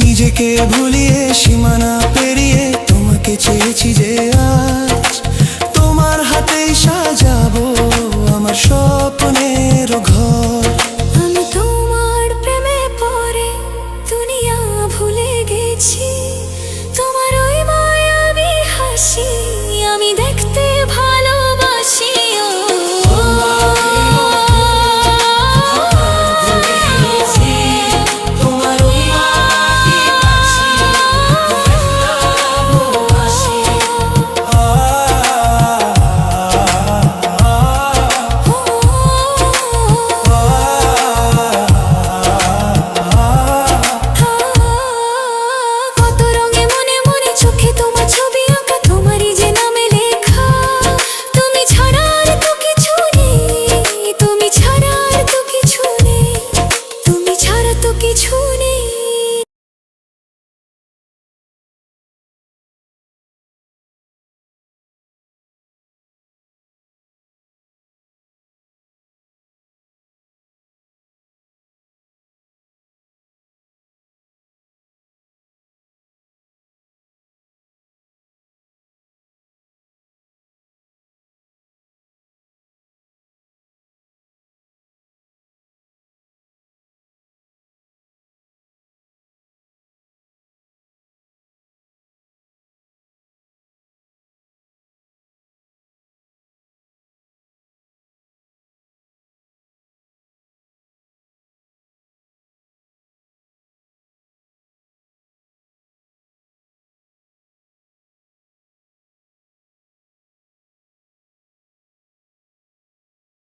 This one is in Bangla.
নিজেকে ভুলিয়ে সীমানা পেরিয়ে তোমাকে চেয়েছি যে আজ তোমার হাতেই সাজাবো আমার স্বপ্নের ঘর। আমি তোমার প্রেমে পড়ে দুনিয়া ভুলে গেছি।